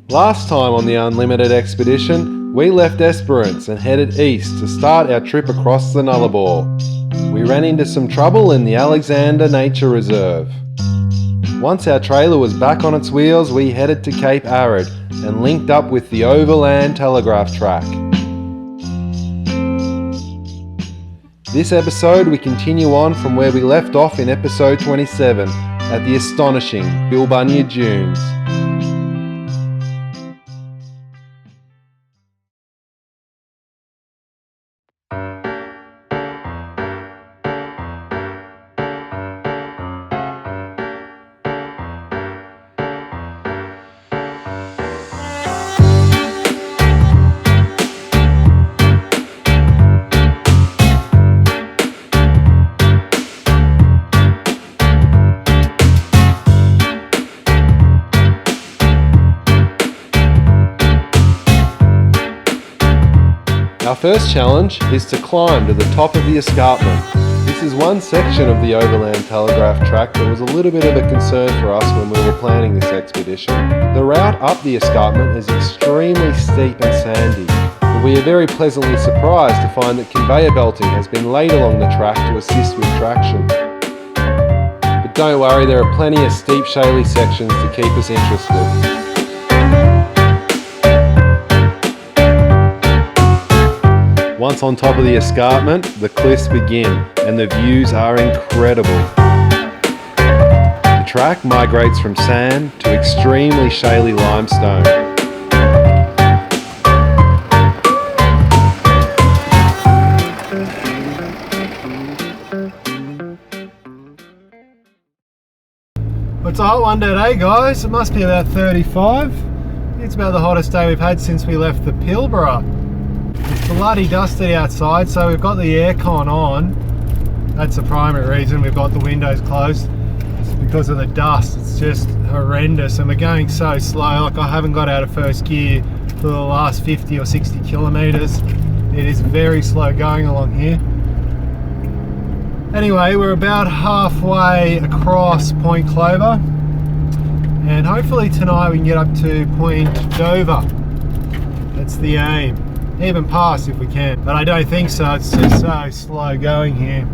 Last time on the Unlimited expedition, we left Esperance and headed east to start our trip across the Nullarbor. We ran into some trouble in the Alexander Nature Reserve. Once our trailer was back on its wheels, we headed to Cape Arid and linked up with the Overland Telegraph Track. This episode we continue on from where we left off in episode 27 at the astonishing Bilbunya Dunes. Our first challenge is to climb to the top of the escarpment. This is one section of the Overland Telegraph Track that was a little bit of a concern for us when we were planning this expedition. The route up the escarpment is extremely steep and sandy, but we are very pleasantly surprised to find that conveyor belting has been laid along the track to assist with traction. But don't worry, there are plenty of steep shaly sections to keep us interested. Once on top of the escarpment, the cliffs begin, and the views are incredible. The track migrates from sand to extremely shaly limestone. It's a hot one today, guys. It must be about 35. It's about the hottest day we've had since we left the Pilbara. It's bloody dusty outside, so we've got the aircon on. That's the primary reason we've got the windows closed. It's because of the dust. It's just horrendous, and we're going so slow. Like, I haven't got out of first gear for the last 50 or 60 kilometers. It is very slow going along here. Anyway, we're about halfway across Point Clover, and hopefully tonight we can get up to Point Dover. That's the aim. Even past if we can, but I don't think so. It's just so slow going here.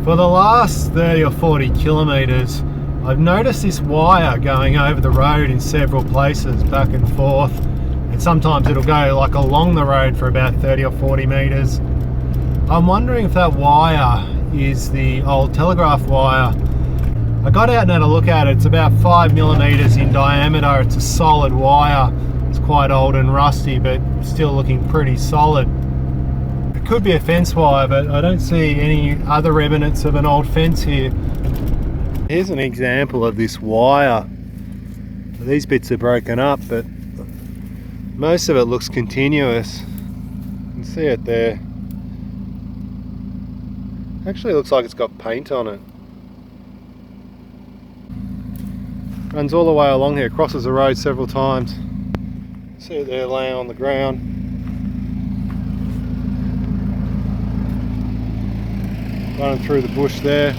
For the last 30 or 40 kilometers, I've noticed this wire going over the road in several places, back and forth, and sometimes it'll go like along the road for about 30 or 40 meters. I'm wondering if that wire is the old telegraph wire. I got out and had a look at it. It's about 5 millimeters in diameter. It's a solid wire. It's quite old and rusty, but still looking pretty solid. Could be a fence wire, but I don't see any other remnants of an old fence here. Here's an example of this wire. These bits are broken up, but most of it looks continuous. You can see it there. Actually looks like it's got paint on it. Runs all the way along here, crosses the road several times. See it there laying on the ground. Running through the bush there.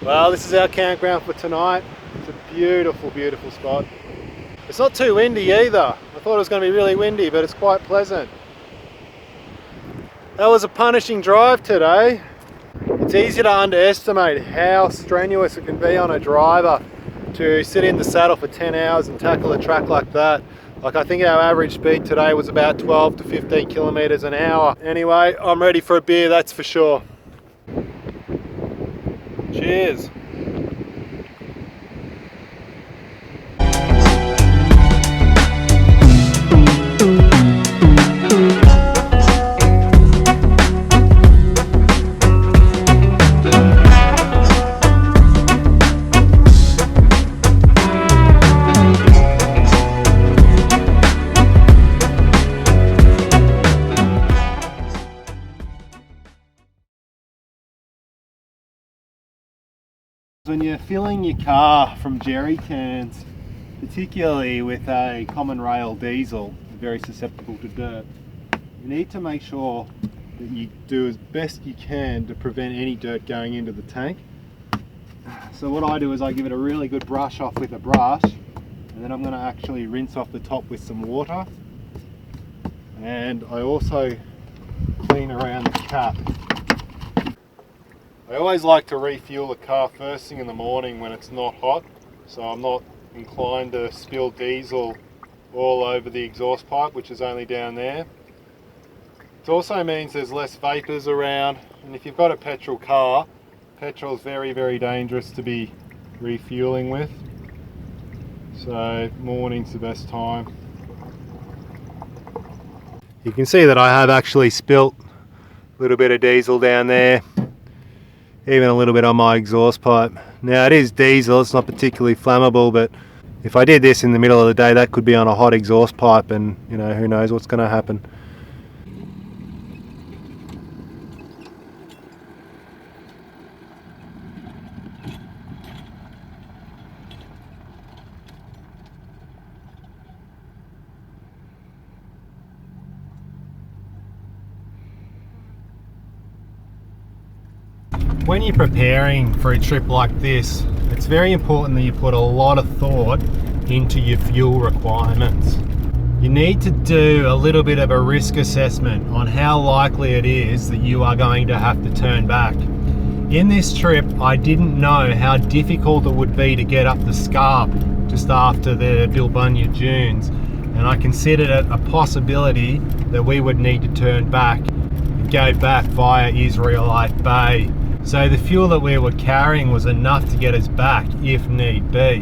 Well, this is our campground for tonight. It's a beautiful, beautiful spot. It's not too windy either. I thought it was going to be really windy, but it's quite pleasant. That was a punishing drive today. It's easy to underestimate how strenuous it can be on a driver to sit in the saddle for 10 hours and tackle a track like that. Like, I think our average speed today was about 12 to 15 kilometers an hour. Anyway, I'm ready for a beer, that's for sure. Cheers. When you're filling your car from jerry cans, particularly with a common rail diesel, very susceptible to dirt, you need to make sure that you do as best you can to prevent any dirt going into the tank. So what I do is I give it a really good brush off with a brush, and then I'm going to actually rinse off the top with some water, and I also clean around the cap. I always like to refuel the car first thing in the morning when it's not hot, so I'm not inclined to spill diesel all over the exhaust pipe, which is only down there. It also means there's less vapours around, and if you've got a petrol car, petrol is very, very dangerous to be refueling with, so morning's the best time. You can see that I have actually spilt a little bit of diesel down there, even a little bit on my exhaust pipe. Now, it is diesel, it's not particularly flammable, but if I did this in the middle of the day, that could be on a hot exhaust pipe, and you know, who knows what's going to happen. When you're preparing for a trip like this, it's very important that you put a lot of thought into your fuel requirements. You need to do a little bit of a risk assessment on how likely it is that you are going to have to turn back. In this trip, I didn't know how difficult it would be to get up the Scarp just after the Bilbunya Dunes, and I considered it a possibility that we would need to turn back and go back via Israelite Bay. So the fuel that we were carrying was enough to get us back if need be.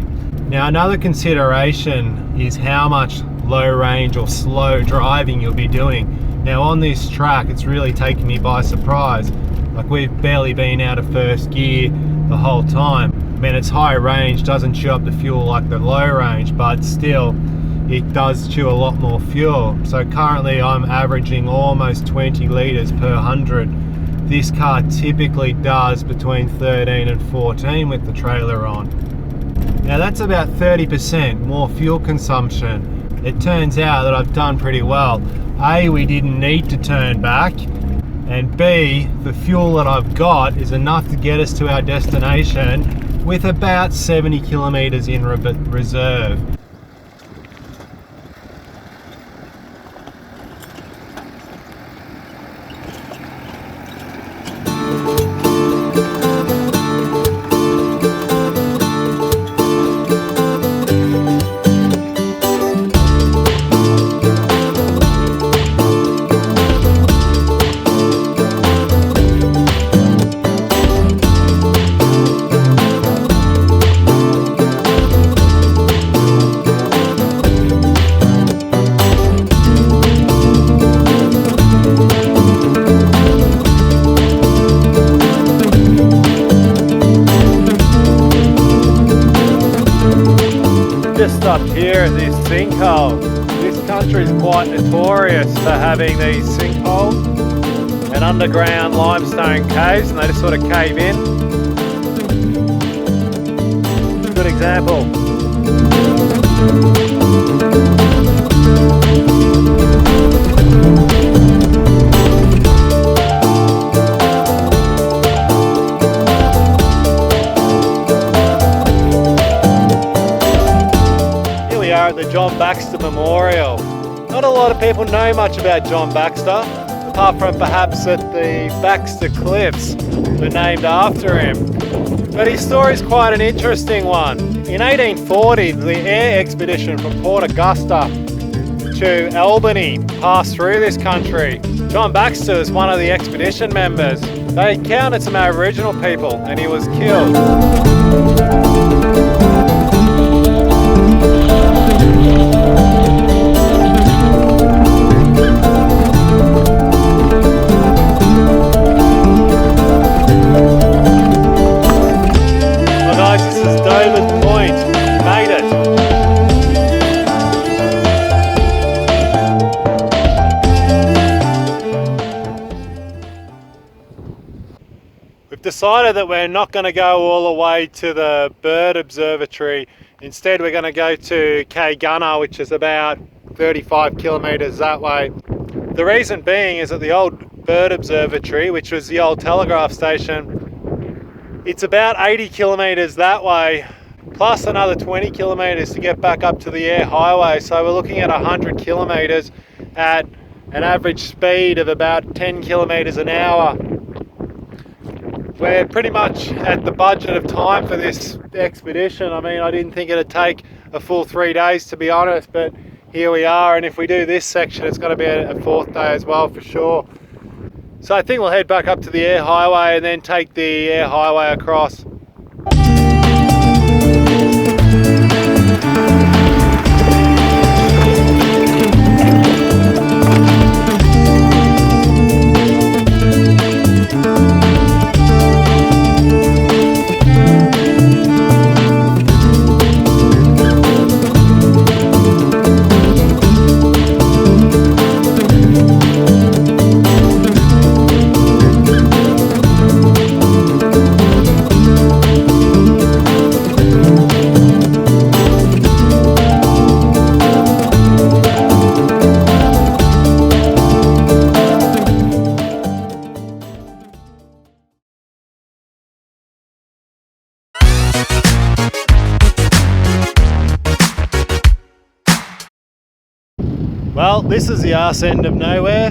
Now, another consideration is how much low range or slow driving you'll be doing. Now, on this track, it's really taken me by surprise. Like, we've barely been out of first gear the whole time. I mean, it's high range, doesn't chew up the fuel like the low range, but still, it does chew a lot more fuel. So currently I'm averaging almost 20 litres per 100. This car typically does between 13 and 14 with the trailer on. Now, that's about 30% more fuel consumption. It turns out that I've done pretty well. A, we didn't need to turn back, and B, the fuel that I've got is enough to get us to our destination with about 70 kilometers in reserve. Up here at this sinkhole. This country is quite notorious for having these sinkholes and underground limestone caves, and they just sort of cave in. Good example. John Baxter Memorial. Not a lot of people know much about John Baxter, apart from perhaps that the Baxter Cliffs were named after him. But his story is quite an interesting one. In 1840, the air expedition from Port Augusta to Albany passed through this country. John Baxter was one of the expedition members. They encountered some Aboriginal people and he was killed. Decided that we're not going to go all the way to the bird observatory. Instead, we're going to go to Caiguna, which is about 35 kilometres that way. The reason being is that the old bird observatory, which was the old telegraph station, it's about 80 kilometres that way, plus another 20 kilometres to get back up to the air highway. So we're looking at 100 kilometres at an average speed of about 10 kilometres an hour. We're pretty much at the budget of time for this expedition. I mean, I didn't think it'd take a full 3 days, to be honest, but here we are. And if we do this section, it's going to be a fourth day as well for sure. So I think we'll head back up to the air highway and then take the air highway across. Well, this is the arse end of nowhere.